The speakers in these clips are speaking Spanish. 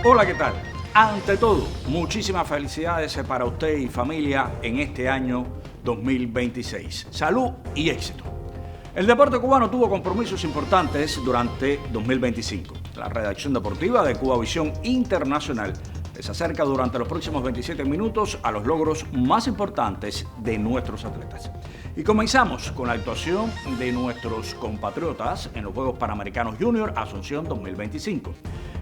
Hola, ¿qué tal? Ante todo, muchísimas felicidades para usted y familia en este año 2026. Salud y éxito. El deporte cubano tuvo compromisos importantes durante 2025. La redacción deportiva de Cubavisión Internacional les acerca durante los próximos 27 minutos a los logros más importantes de nuestros atletas. Y comenzamos con la actuación de nuestros compatriotas en los Juegos Panamericanos Junior Asunción 2025.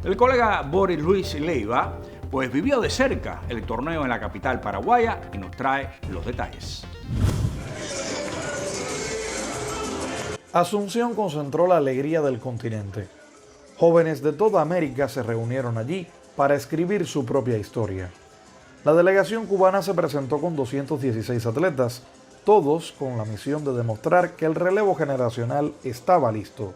El colega Boris Luis Leiva pues vivió de cerca el torneo en la capital paraguaya y nos trae los detalles. Asunción concentró la alegría del continente. Jóvenes de toda América se reunieron allí para escribir su propia historia. La delegación cubana se presentó con 216 atletas, todos con la misión de demostrar que el relevo generacional estaba listo.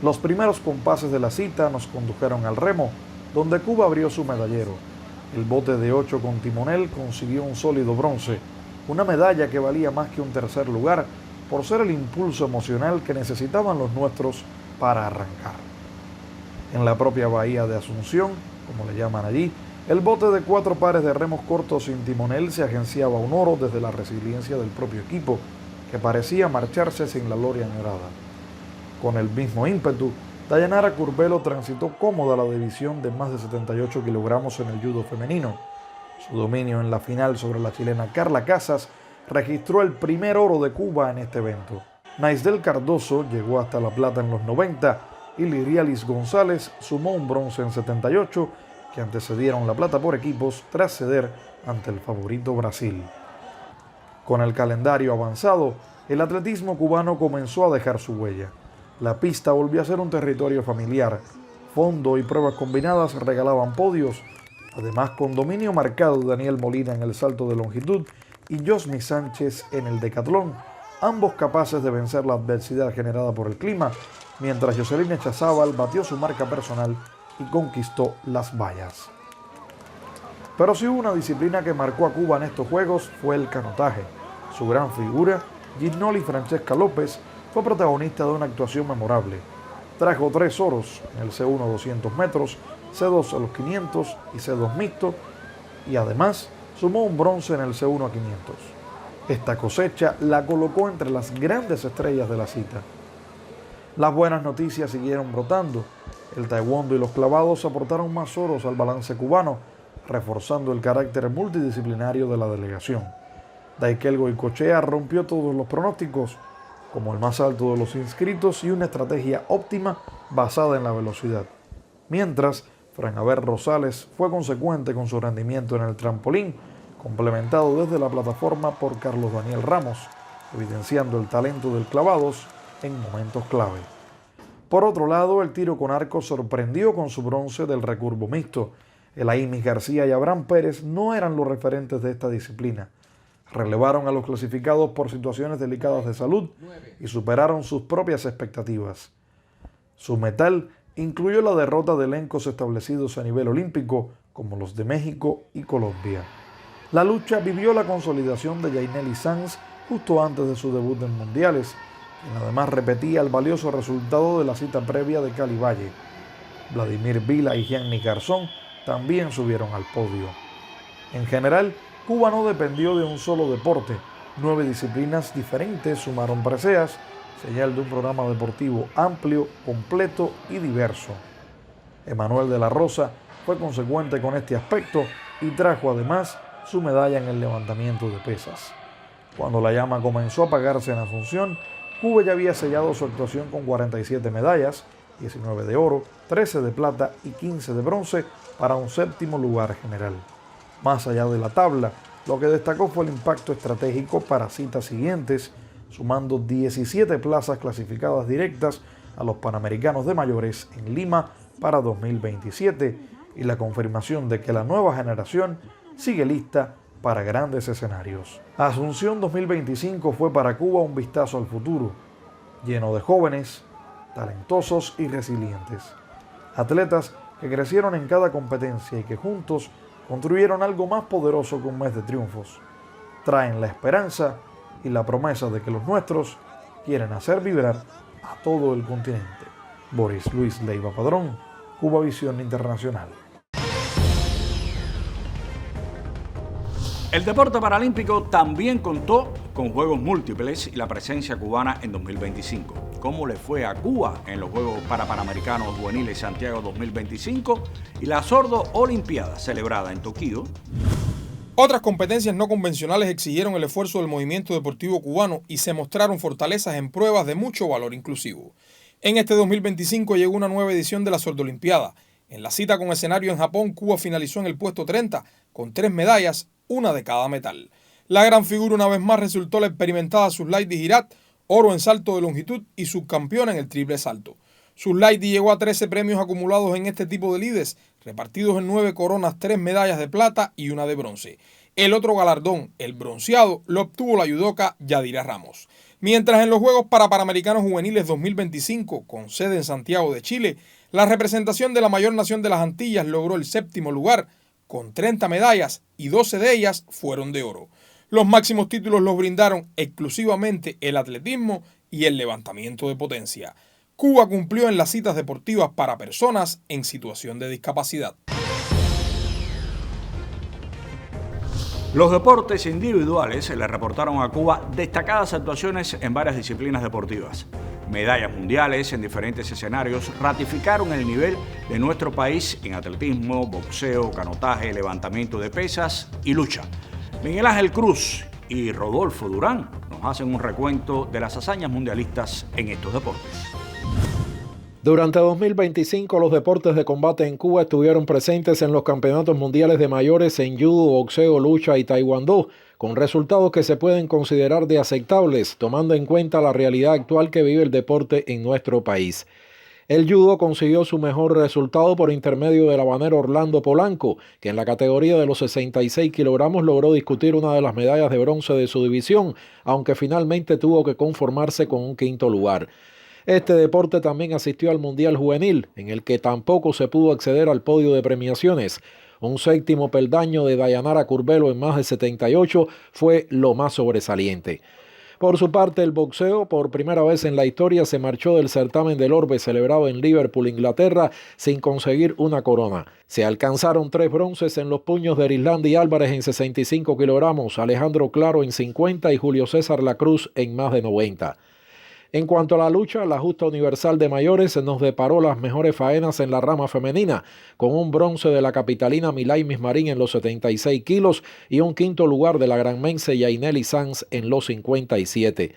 Los primeros compases de la cita nos condujeron al remo, donde Cuba abrió su medallero. El bote de 8 con timonel consiguió un sólido bronce, una medalla que valía más que un tercer lugar por ser el impulso emocional que necesitaban los nuestros para arrancar. En la propia bahía de Asunción, como le llaman allí, el bote de 4 pares de remos cortos sin timonel se agenciaba un oro desde la resiliencia del propio equipo, que parecía marcharse sin la gloria añorada. Con el mismo ímpetu, Dayanara Curbelo transitó cómoda la división de más de 78 kilogramos en el judo femenino. Su dominio en la final sobre la chilena Carla Casas registró el primer oro de Cuba en este evento. Naisdel Cardoso llegó hasta la plata en los 90 y Lirialis González sumó un bronce en 78 que antecedieron la plata por equipos tras ceder ante el favorito Brasil. Con el calendario avanzado, el atletismo cubano comenzó a dejar su huella. La pista volvió a ser un territorio familiar. Fondo y pruebas combinadas regalaban podios, además con dominio marcado de Daniel Molina en el salto de longitud y Josmi Sánchez en el decatlón, ambos capaces de vencer la adversidad generada por el clima, mientras Jocelyn Echazábal batió su marca personal y conquistó las vallas. Pero si hubo una disciplina que marcó a Cuba en estos Juegos fue el canotaje. Su gran figura, Gisnoli Francesca López, fue protagonista de una actuación memorable. Trajo 3 oros en el C1 a 200 metros, C2 a los 500 y C2 mixto, y además sumó un bronce en el C1 a 500. Esta cosecha la colocó entre las grandes estrellas de la cita. Las buenas noticias siguieron brotando. El taekwondo y los clavados aportaron más oros al balance cubano, reforzando el carácter multidisciplinario de la delegación. Daikel Goicoechea rompió todos los pronósticos, como el más alto de los inscritos y una estrategia óptima basada en la velocidad. Mientras, Fran Aber Rosales fue consecuente con su rendimiento en el trampolín, complementado desde la plataforma por Carlos Daniel Ramos, evidenciando el talento del clavados en momentos clave. Por otro lado, el tiro con arco sorprendió con su bronce del recurvo mixto. Elaimis García y Abraham Pérez no eran los referentes de esta disciplina. Relevaron a los clasificados por situaciones delicadas de salud y superaron sus propias expectativas. Su metal incluyó la derrota de elencos establecidos a nivel olímpico, como los de México y Colombia. La lucha vivió la consolidación de Yaineli Sanz justo antes de su debut en mundiales, quien además repetía el valioso resultado de la cita previa de Cali Valle. Vladimir Vila y Gianni Garzón también subieron al podio. En general, Cuba no dependió de un solo deporte. 9 disciplinas diferentes sumaron preseas, señal de un programa deportivo amplio, completo y diverso. Emanuel de la Rosa fue consecuente con este aspecto y trajo además su medalla en el levantamiento de pesas. Cuando la llama comenzó a apagarse en Asunción, Cuba ya había sellado su actuación con 47 medallas, 19 de oro, 13 de plata y 15 de bronce para un 7º lugar general. Más allá de la tabla, lo que destacó fue el impacto estratégico para citas siguientes, sumando 17 plazas clasificadas directas a los Panamericanos de mayores en Lima para 2027 y la confirmación de que la nueva generación sigue lista para grandes escenarios. Asunción 2025 fue para Cuba un vistazo al futuro, lleno de jóvenes, talentosos y resilientes. Atletas que crecieron en cada competencia y que juntos construyeron algo más poderoso que un mes de triunfos. Traen la esperanza y la promesa de que los nuestros quieren hacer vibrar a todo el continente. Boris Luis Leiva Padrón, Cubavisión Internacional. El deporte paralímpico también contó con Juegos Múltiples y la presencia cubana en 2025. ¿Cómo le fue a Cuba en los Juegos Panamericanos Juveniles Santiago 2025 y la Sordo Olimpiada celebrada en Tokio? Otras competencias no convencionales exigieron el esfuerzo del movimiento deportivo cubano y se mostraron fortalezas en pruebas de mucho valor inclusivo. En este 2025 llegó una nueva edición de la Sordo Olimpiada. En la cita con escenario en Japón, Cuba finalizó en el puesto 30 con 3 medallas, una de cada metal. La gran figura una vez más resultó la experimentada Suslaidi Girat, oro en salto de longitud y subcampeona en el triple salto. Suslaidi llegó a 13 premios acumulados en este tipo de lides, repartidos en 9 coronas, 3 medallas de plata y una de bronce. El otro galardón, el bronceado, lo obtuvo la yudoca Yadira Ramos. Mientras en los Juegos Panamericanos Juveniles 2025, con sede en Santiago de Chile, la representación de la mayor nación de las Antillas logró el 7º lugar, con 30 medallas y 12 de ellas fueron de oro. Los máximos títulos los brindaron exclusivamente el atletismo y el levantamiento de potencia. Cuba cumplió en las citas deportivas para personas en situación de discapacidad. Los deportes individuales le reportaron a Cuba destacadas actuaciones en varias disciplinas deportivas. Medallas mundiales en diferentes escenarios ratificaron el nivel de nuestro país en atletismo, boxeo, canotaje, levantamiento de pesas y lucha. Miguel Ángel Cruz y Rodolfo Durán nos hacen un recuento de las hazañas mundialistas en estos deportes. Durante 2025, los deportes de combate en Cuba estuvieron presentes en los campeonatos mundiales de mayores en judo, boxeo, lucha y taekwondo, con resultados que se pueden considerar de aceptables, tomando en cuenta la realidad actual que vive el deporte en nuestro país. El judo consiguió su mejor resultado por intermedio del habanero Orlando Polanco, que en la categoría de los 66 kilogramos logró discutir una de las medallas de bronce de su división, aunque finalmente tuvo que conformarse con un 5º lugar. Este deporte también asistió al Mundial Juvenil, en el que tampoco se pudo acceder al podio de premiaciones. Un 7º peldaño de Dayanara Curbelo en más de 78 fue lo más sobresaliente. Por su parte, el boxeo, por primera vez en la historia, se marchó del certamen del Orbe celebrado en Liverpool, Inglaterra, sin conseguir una corona. Se alcanzaron 3 bronces en los puños de Erislandi Álvarez en 65 kilogramos, Alejandro Claro en 50 y Julio César Lacruz en más de 90. En cuanto a la lucha, la justa universal de mayores nos deparó las mejores faenas en la rama femenina, con un bronce de la capitalina Milay Mismarín en los 76 kilos y un 5º lugar de la granmense Yaineli Sanz en los 57.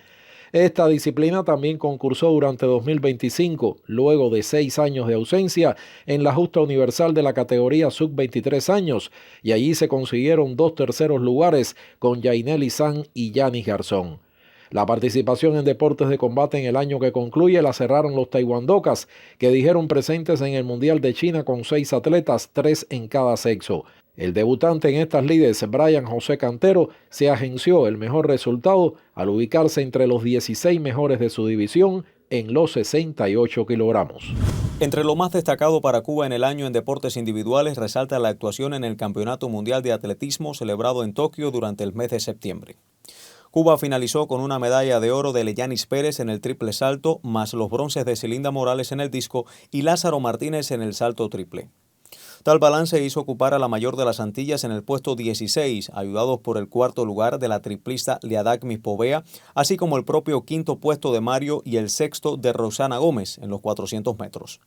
Esta disciplina también concursó durante 2025, luego de 6 años de ausencia, en la justa universal de la categoría sub-23 años, y allí se consiguieron 2 terceros lugares con Yaineli Sanz y Yanis Garzón. La participación en deportes de combate en el año que concluye la cerraron los taekwondokas, que dijeron presentes en el Mundial de China con 6 atletas, 3 en cada sexo. El debutante en estas lides, Brian José Cantero, se agenció el mejor resultado al ubicarse entre los 16 mejores de su división en los 68 kilogramos. Entre lo más destacado para Cuba en el año en deportes individuales resalta la actuación en el Campeonato Mundial de Atletismo celebrado en Tokio durante el mes de septiembre. Cuba finalizó con una medalla de oro de Leyanis Pérez en el triple salto, más los bronces de Celinda Morales en el disco y Lázaro Martínez en el salto triple. Tal balance hizo ocupar a la mayor de las Antillas en el puesto 16, ayudados por el 4º lugar de la triplista Liadak Mispovea, así como el propio 5º puesto de Mario y el 6º de Roxana Gómez en los 400 metros.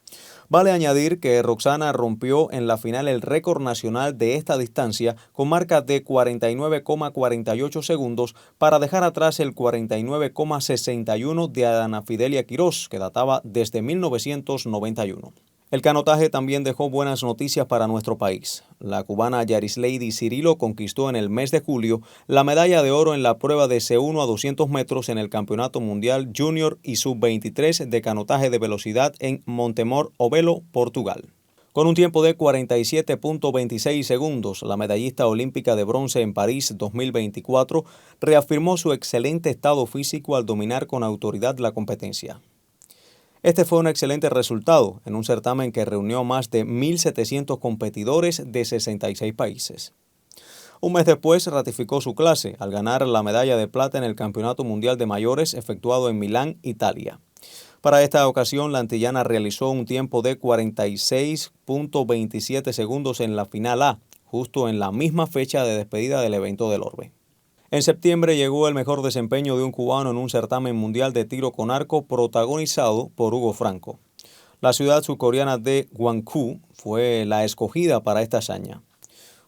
Vale añadir que Roxana rompió en la final el récord nacional de esta distancia con marca de 49,48 segundos para dejar atrás el 49,61 de Ana Fidelia Quirós, que databa desde 1991. El canotaje también dejó buenas noticias para nuestro país. La cubana Yarisleidi Cirilo conquistó en el mes de julio la medalla de oro en la prueba de C1 a 200 metros en el Campeonato Mundial Junior y Sub-23 de canotaje de velocidad en Montemor Ovelo, Portugal. Con un tiempo de 47.26 segundos, la medallista olímpica de bronce en París 2024 reafirmó su excelente estado físico al dominar con autoridad la competencia. Este fue un excelente resultado en un certamen que reunió más de 1.700 competidores de 66 países. Un mes después ratificó su clase al ganar la medalla de plata en el Campeonato Mundial de Mayores efectuado en Milán, Italia. Para esta ocasión, la antillana realizó un tiempo de 46.27 segundos en la final A, justo en la misma fecha de despedida del evento del Orbe. En septiembre llegó el mejor desempeño de un cubano en un certamen mundial de tiro con arco protagonizado por Hugo Franco. La ciudad surcoreana de Gwangju fue la escogida para esta hazaña.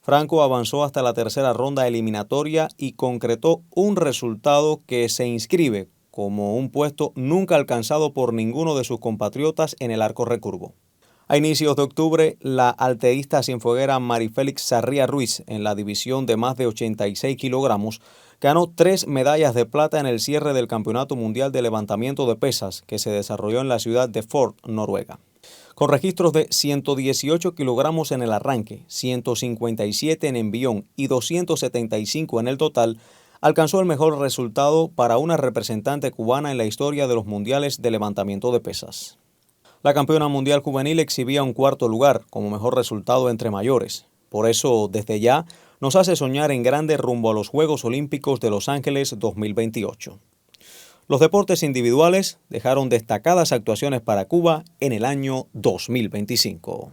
Franco avanzó hasta la tercera ronda eliminatoria y concretó un resultado que se inscribe como un puesto nunca alcanzado por ninguno de sus compatriotas en el arco recurvo. A inicios de octubre, la alterista cienfueguera Marifélix Sarria Ruiz, en la división de más de 86 kilogramos, ganó 3 medallas de plata en el cierre del Campeonato Mundial de Levantamiento de Pesas, que se desarrolló en la ciudad de Ford, Noruega. Con registros de 118 kilogramos en el arranque, 157 en envión y 275 en el total, alcanzó el mejor resultado para una representante cubana en la historia de los mundiales de levantamiento de pesas. La campeona mundial juvenil exhibía un cuarto lugar como mejor resultado entre mayores. Por eso, desde ya, nos hace soñar en grande rumbo a los Juegos Olímpicos de Los Ángeles 2028. Los deportes individuales dejaron destacadas actuaciones para Cuba en el año 2025.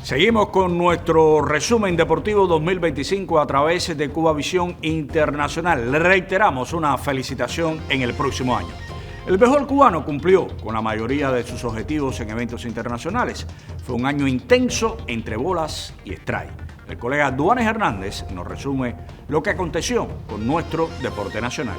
Seguimos con nuestro resumen deportivo 2025 a través de Cuba Visión Internacional. Le reiteramos una felicitación en el próximo año. El béisbol cubano cumplió con la mayoría de sus objetivos en eventos internacionales. Fue un año intenso entre bolas y strike. El colega Duanes Hernández nos resume lo que aconteció con nuestro deporte nacional.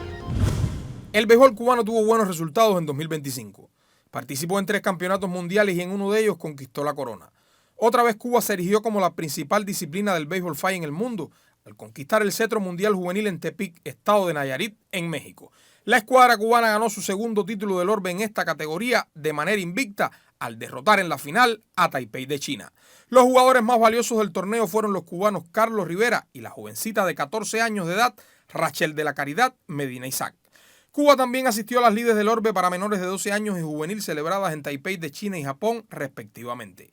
El béisbol cubano tuvo buenos resultados en 2025. Participó en 3 campeonatos mundiales y en uno de ellos conquistó la corona. Otra vez Cuba se erigió como la principal disciplina del béisbol fly en el mundo, al conquistar el cetro mundial juvenil en Tepic, estado de Nayarit, en México. La escuadra cubana ganó su segundo título del Orbe en esta categoría de manera invicta, al derrotar en la final a Taipei de China. Los jugadores más valiosos del torneo fueron los cubanos Carlos Rivera y la jovencita de 14 años de edad, Rachel de la Caridad Medina Isaac. Cuba también asistió a las lides del Orbe para menores de 12 años y juvenil celebradas en Taipei de China y Japón, respectivamente.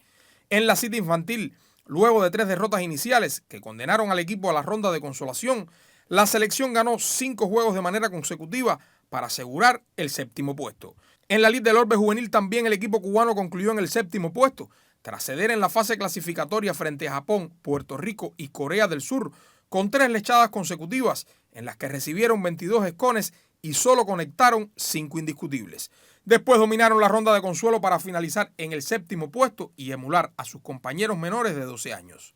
En la cita infantil, luego de 3 derrotas iniciales que condenaron al equipo a la ronda de consolación, la selección ganó 5 juegos de manera consecutiva para asegurar el 7º puesto. En la lid del Orbe juvenil también el equipo cubano concluyó en el 7º puesto, tras ceder en la fase clasificatoria frente a Japón, Puerto Rico y Corea del Sur, con 3 lechadas consecutivas en las que recibieron 22 escones y solo conectaron 5 indiscutibles. Después dominaron la ronda de consuelo para finalizar en el 7º puesto y emular a sus compañeros menores de 12 años.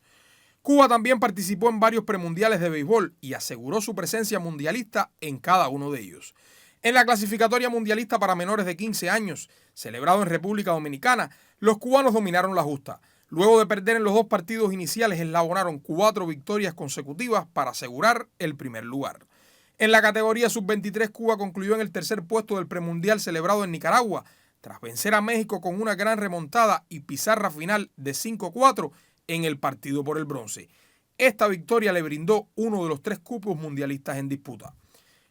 Cuba también participó en varios premundiales de béisbol y aseguró su presencia mundialista en cada uno de ellos. En la clasificatoria mundialista para menores de 15 años, celebrado en República Dominicana, los cubanos dominaron la justa. Luego de perder en los 2 partidos iniciales, eslabonaron 4 victorias consecutivas para asegurar el primer lugar. En la categoría sub-23, Cuba concluyó en el 3er puesto del premundial celebrado en Nicaragua, tras vencer a México con una gran remontada y pizarra final de 5-4 en el partido por el bronce. Esta victoria le brindó uno de los 3 cupos mundialistas en disputa.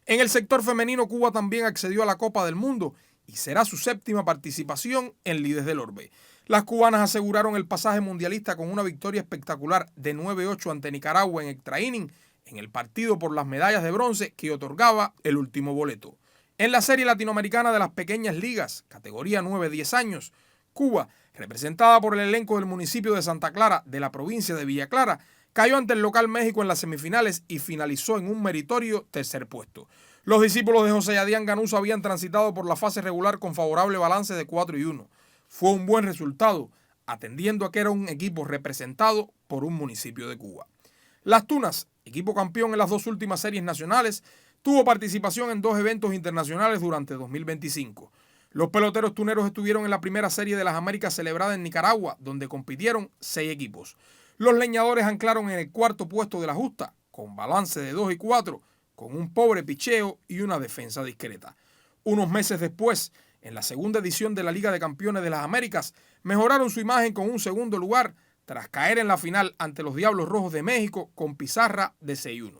En el sector femenino, Cuba también accedió a la Copa del Mundo y será su 7ª participación en lides del Orbe. Las cubanas aseguraron el pasaje mundialista con una victoria espectacular de 9-8 ante Nicaragua en extra inning, en el partido por las medallas de bronce que otorgaba el último boleto. En la serie latinoamericana de las pequeñas ligas, categoría 9-10 años, Cuba, representada por el elenco del municipio de Santa Clara de la provincia de Villa Clara, cayó ante el local México en las semifinales y finalizó en un meritorio 3er puesto. Los discípulos de José Yadián Ganuso habían transitado por la fase regular con favorable balance de 4-1. Fue un buen resultado, atendiendo a que era un equipo representado por un municipio de Cuba. Las Tunas, equipo campeón en las 2 últimas series nacionales, tuvo participación en 2 eventos internacionales durante 2025. Los peloteros tuneros estuvieron en la primera serie de las Américas celebrada en Nicaragua, donde compitieron 6 equipos. Los leñadores anclaron en el 4º puesto de la justa, con balance de 2-4, con un pobre picheo y una defensa discreta. Unos meses después, en la segunda edición de la Liga de Campeones de las Américas, mejoraron su imagen con un 2º lugar, tras caer en la final ante los Diablos Rojos de México con pizarra de 6-1.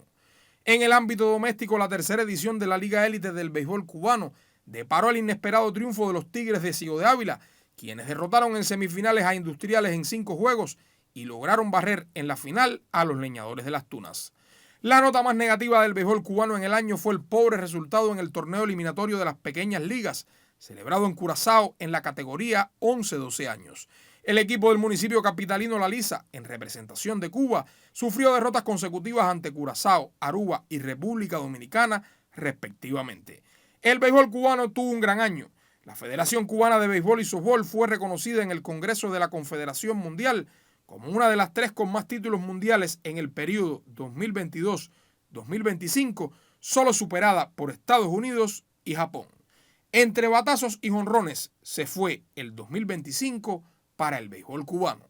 En el ámbito doméstico, la 3ª edición de la Liga Élite del béisbol cubano deparó el inesperado triunfo de los Tigres de Ciego de Ávila, quienes derrotaron en semifinales a Industriales en 5 juegos y lograron barrer en la final a los Leñadores de las Tunas. La nota más negativa del béisbol cubano en el año fue el pobre resultado en el torneo eliminatorio de las pequeñas ligas, celebrado en Curazao en la categoría 11-12 años. El equipo del municipio capitalino La Lisa, en representación de Cuba, sufrió derrotas consecutivas ante Curazao, Aruba y República Dominicana, respectivamente. El béisbol cubano tuvo un gran año. La Federación Cubana de Béisbol y Softbol fue reconocida en el Congreso de la Confederación Mundial como una de las 3 con más títulos mundiales en el periodo 2022-2025, solo superada por Estados Unidos y Japón. Entre batazos y jonrones se fue el 2025 para el béisbol cubano.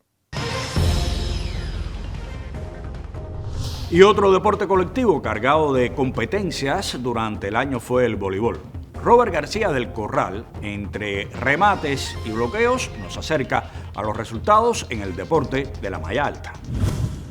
Y otro deporte colectivo cargado de competencias durante el año fue el voleibol. Robert García del Corral, entre remates y bloqueos, nos acerca a los resultados en el deporte de la malla alta.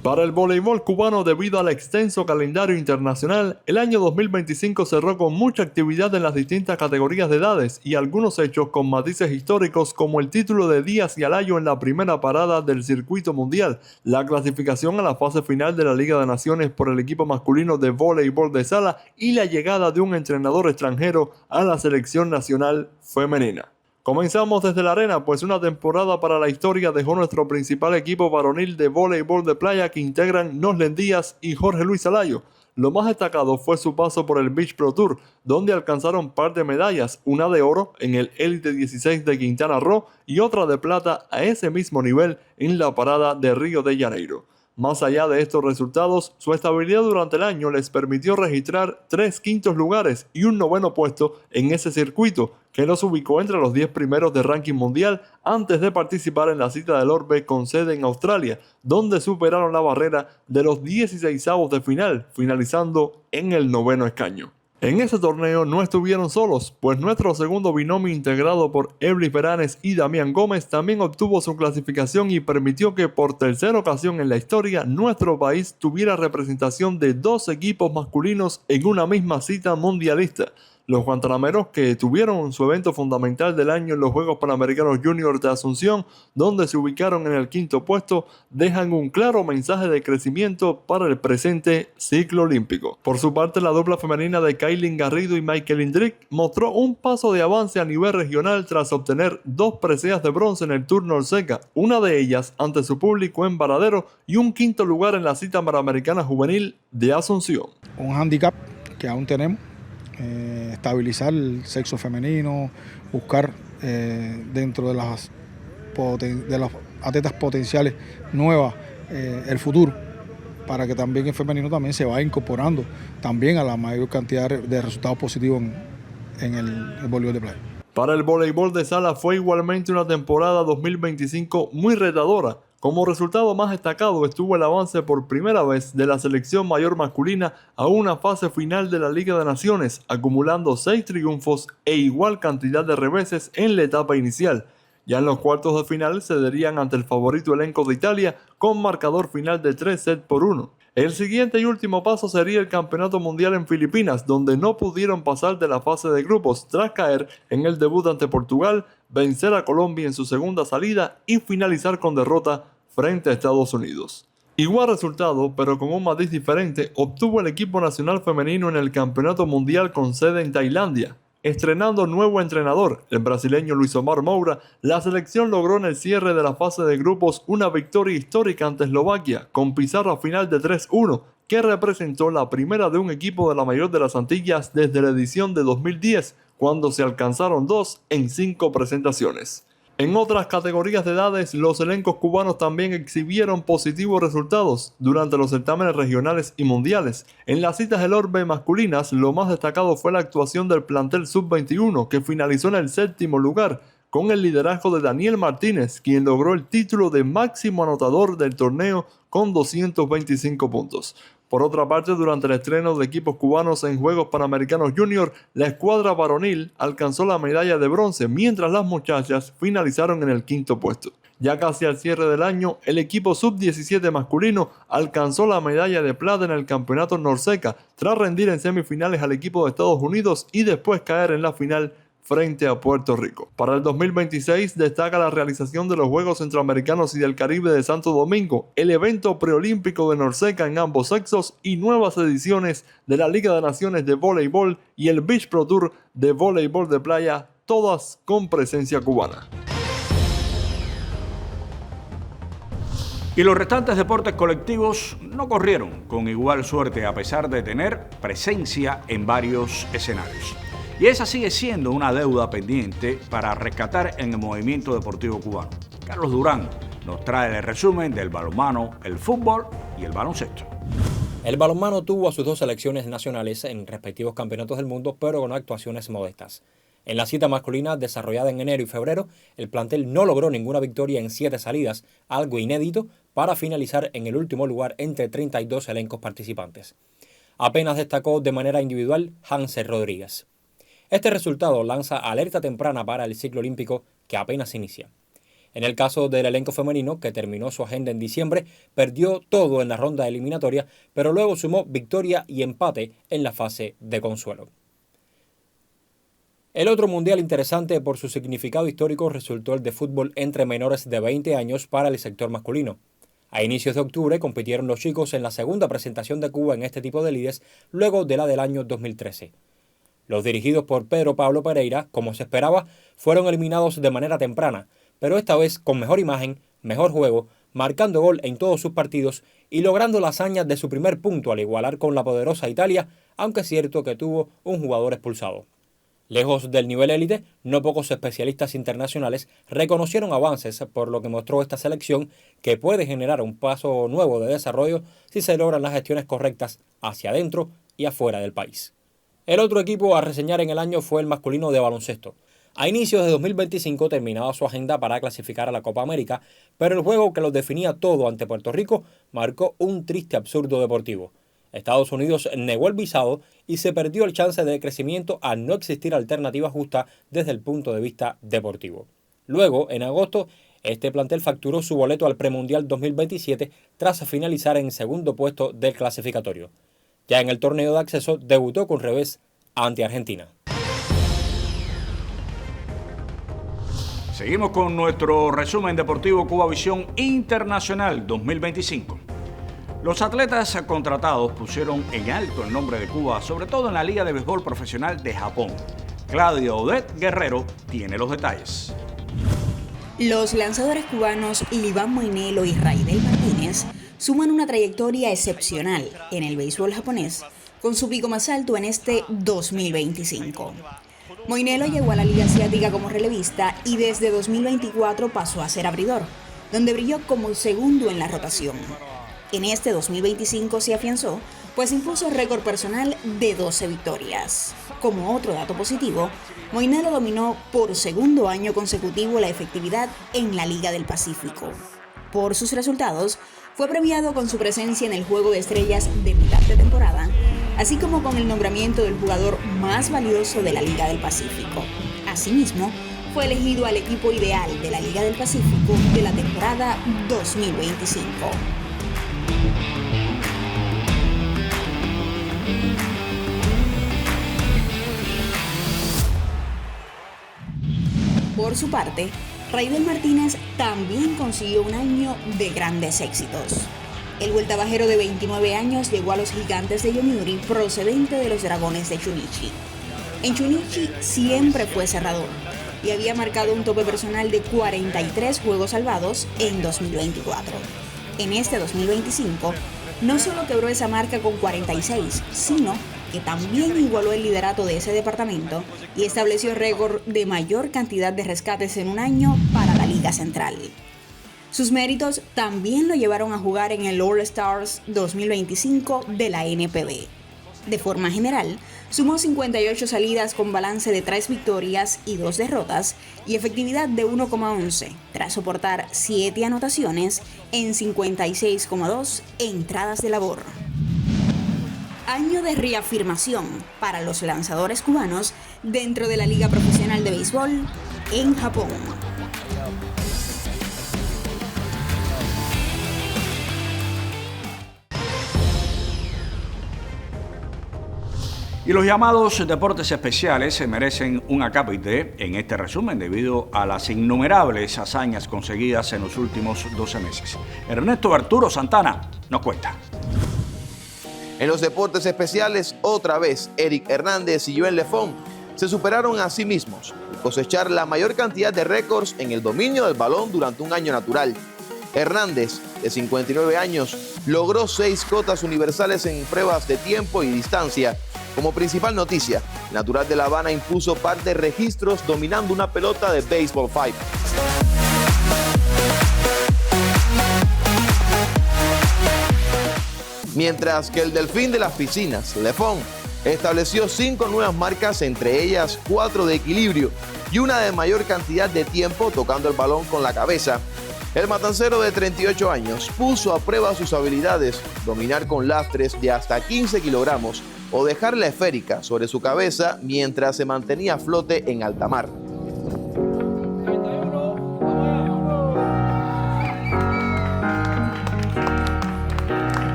Para el voleibol cubano, debido al extenso calendario internacional, el año 2025 cerró con mucha actividad en las distintas categorías de edades y algunos hechos con matices históricos, como el título de Díaz y Alayo en la primera parada del circuito mundial, la clasificación a la fase final de la Liga de Naciones por el equipo masculino de voleibol de sala y la llegada de un entrenador extranjero a la selección nacional femenina. Comenzamos desde la arena, pues una temporada para la historia dejó nuestro principal equipo varonil de voleibol de playa, que integran Noslen Díaz y Jorge Luis Alayo. Lo más destacado fue su paso por el Beach Pro Tour, donde alcanzaron par de medallas, una de oro en el Elite 16 de Quintana Roo y otra de plata a ese mismo nivel en la parada de Río de Janeiro. Más allá de estos resultados, su estabilidad durante el año les permitió registrar 3 quintos lugares y un 9º puesto en ese circuito, que los ubicó entre los 10 primeros de ranking mundial antes de participar en la cita del Orbe con sede en Australia, donde superaron la barrera de los 16avos de final, finalizando en el 9º escaño. En ese torneo no estuvieron solos, pues nuestro segundo binomio, integrado por Eblis Beranes y Damián Gómez, también obtuvo su clasificación y permitió que por tercera ocasión en la historia nuestro país tuviera representación de 2 equipos masculinos en una misma cita mundialista. Los guantanameros, que tuvieron su evento fundamental del año en los Juegos Panamericanos Junior de Asunción, donde se ubicaron en el 5º puesto, dejan un claro mensaje de crecimiento para el presente ciclo olímpico. Por su parte, la dupla femenina de Kailin Garrido y Michael Indrick mostró un paso de avance a nivel regional tras obtener 2 preseas de bronce en el Tour Norseca, una de ellas ante su público en Varadero y un 5º lugar en la cita panamericana juvenil de Asunción. Un hándicap que aún tenemos. Estabilizar el sexo femenino, buscar dentro de los atletas potenciales nuevas el futuro, para que también el femenino también se vaya incorporando también a la mayor cantidad de resultados positivos en el voleibol de playa. Para el voleibol de sala fue igualmente una temporada 2025 muy retadora. Como resultado más destacado estuvo el avance por primera vez de la selección mayor masculina a una fase final de la Liga de Naciones, acumulando 6 triunfos e igual cantidad de reveses en la etapa inicial. Ya en los cuartos de final cederían ante el favorito elenco de Italia con marcador final de 3-1. El siguiente y último paso sería el Campeonato Mundial en Filipinas, donde no pudieron pasar de la fase de grupos tras caer en el debut ante Portugal, vencer a Colombia en su segunda salida y finalizar con derrota frente a Estados Unidos. Igual resultado, pero con un matiz diferente, obtuvo el equipo nacional femenino en el Campeonato Mundial con sede en Tailandia. Estrenando nuevo entrenador, el brasileño Luis Omar Moura, la selección logró en el cierre de la fase de grupos una victoria histórica ante Eslovaquia, con pizarra final de 3-1, que representó la primera de un equipo de la mayor de las Antillas desde la edición de 2010, cuando se alcanzaron 2 en 5 presentaciones. En otras categorías de edades, los elencos cubanos también exhibieron positivos resultados durante los certámenes regionales y mundiales. En las citas del Orbe masculinas, lo más destacado fue la actuación del plantel sub-21, que finalizó en el 7º lugar, con el liderazgo de Daniel Martínez, quien logró el título de máximo anotador del torneo con 225 puntos. Por otra parte, durante el estreno de equipos cubanos en Juegos Panamericanos Junior, la escuadra varonil alcanzó la medalla de bronce, mientras las muchachas finalizaron en el 5º puesto. Ya casi al cierre del año, el equipo sub-17 masculino alcanzó la medalla de plata en el Campeonato Norseca, tras rendir en semifinales al equipo de Estados Unidos y después caer en la final frente a Puerto Rico. Para el 2026 destaca la realización de los Juegos Centroamericanos y del Caribe de Santo Domingo, el evento preolímpico de Norseca en ambos sexos y nuevas ediciones de la Liga de Naciones de Voleibol y el Beach Pro Tour de voleibol de playa, todas con presencia cubana. Y los restantes deportes colectivos no corrieron con igual suerte a pesar de tener presencia en varios escenarios. Y esa sigue siendo una deuda pendiente para rescatar en el movimiento deportivo cubano. Carlos Durán nos trae el resumen del balonmano, el fútbol y el baloncesto. El balonmano tuvo a sus dos selecciones nacionales en respectivos campeonatos del mundo, pero con actuaciones modestas. En la cita masculina, desarrollada en enero y febrero, el plantel no logró ninguna victoria en 7 salidas, algo inédito, para finalizar en el último lugar entre 32 elencos participantes. Apenas destacó de manera individual Hanser Rodríguez. Este resultado lanza alerta temprana para el ciclo olímpico que apenas inicia. En el caso del elenco femenino, que terminó su agenda en diciembre, perdió todo en la ronda eliminatoria, pero luego sumó victoria y empate en la fase de consuelo. El otro mundial interesante por su significado histórico resultó el de fútbol entre menores de 20 años para el sector masculino. A inicios de octubre compitieron los chicos en la segunda presentación de Cuba en este tipo de lides, luego de la del año 2013. Los dirigidos por Pedro Pablo Pereira, como se esperaba, fueron eliminados de manera temprana, pero esta vez con mejor imagen, mejor juego, marcando gol en todos sus partidos y logrando la hazaña de su primer punto al igualar con la poderosa Italia, aunque es cierto que tuvo un jugador expulsado. Lejos del nivel élite, no pocos especialistas internacionales reconocieron avances por lo que mostró esta selección que puede generar un paso nuevo de desarrollo si se logran las gestiones correctas hacia adentro y afuera del país. El otro equipo a reseñar en el año fue el masculino de baloncesto. A inicios de 2025 terminaba su agenda para clasificar a la Copa América, pero el juego que los definía todo ante Puerto Rico marcó un triste absurdo deportivo. Estados Unidos negó el visado y se perdió el chance de crecimiento al no existir alternativa justa desde el punto de vista deportivo. Luego, en agosto, este plantel facturó su boleto al Premundial 2027 tras finalizar en segundo puesto del clasificatorio. Ya en el torneo de acceso debutó con revés ante Argentina. Seguimos con nuestro resumen deportivo Cubavisión Internacional 2025. Los atletas contratados pusieron en alto el nombre de Cuba, sobre todo en la Liga de Béisbol Profesional de Japón. Claudia Odette Guerrero tiene los detalles. Los lanzadores cubanos Liván Moinelo y Raidel Martínez suman una trayectoria excepcional en el béisbol japonés, con su pico más alto en este 2025. Moinelo llegó a la Liga Asiática como relevista y desde 2024 pasó a ser abridor, donde brilló como segundo en la rotación. En este 2025 se afianzó, pues impuso el récord personal de 12 victorias. Como otro dato positivo, Moinelo dominó por segundo año consecutivo la efectividad en la Liga del Pacífico. Por sus resultados, fue premiado con su presencia en el Juego de Estrellas de mitad de temporada, así como con el nombramiento del jugador más valioso de la Liga del Pacífico. Asimismo, fue elegido al equipo ideal de la Liga del Pacífico de la temporada 2025. Por su parte, Raidel Martínez también consiguió un año de grandes éxitos. El vueltabajero de 29 años llegó a los Gigantes de Yomiuri procedente de los Dragones de Chunichi. En Chunichi siempre fue cerrador y había marcado un tope personal de 43 juegos salvados en 2024. En este 2025, no solo quebró esa marca con 46, sino que también igualó el liderato de ese departamento y estableció récord de mayor cantidad de rescates en un año para la Liga Central. Sus méritos también lo llevaron a jugar en el All-Stars 2025 de la NPB. De forma general, sumó 58 salidas con balance de 3 victorias y 2 derrotas y efectividad de 1,11, tras soportar 7 anotaciones en 56,2 entradas de labor. Año de reafirmación para los lanzadores cubanos dentro de la Liga Profesional de Béisbol en Japón. Y los llamados deportes especiales se merecen un acápite en este resumen debido a las innumerables hazañas conseguidas en los últimos 12 meses. Ernesto Arturo Santana nos cuenta. En los deportes especiales, otra vez, Eric Hernández y Joel Lefón se superaron a sí mismos y cosechar la mayor cantidad de récords en el dominio del balón durante un año natural. Hernández, de 59 años, logró 6 cotas universales en pruebas de tiempo y distancia. Como principal noticia, el natural de La Habana impuso par de registros dominando una pelota de baseball 5. Mientras que el delfín de las piscinas, Lefón, estableció 5 nuevas marcas, entre ellas 4 de equilibrio y una de mayor cantidad de tiempo tocando el balón con la cabeza. El matancero de 38 años puso a prueba sus habilidades, dominar con lastres de hasta 15 kilogramos o dejarla esférica sobre su cabeza mientras se mantenía a flote en alta mar.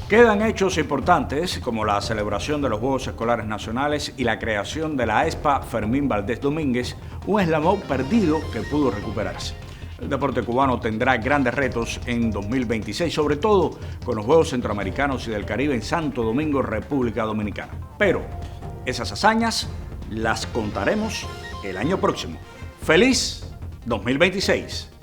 Quedan hechos importantes como la celebración de los Juegos Escolares Nacionales y la creación de la ESPA Fermín Valdés Domínguez, un eslabón perdido que pudo recuperarse. El deporte cubano tendrá grandes retos en 2026, sobre todo con los Juegos Centroamericanos y del Caribe en Santo Domingo, República Dominicana. Pero esas hazañas las contaremos el año próximo. ¡Feliz 2026!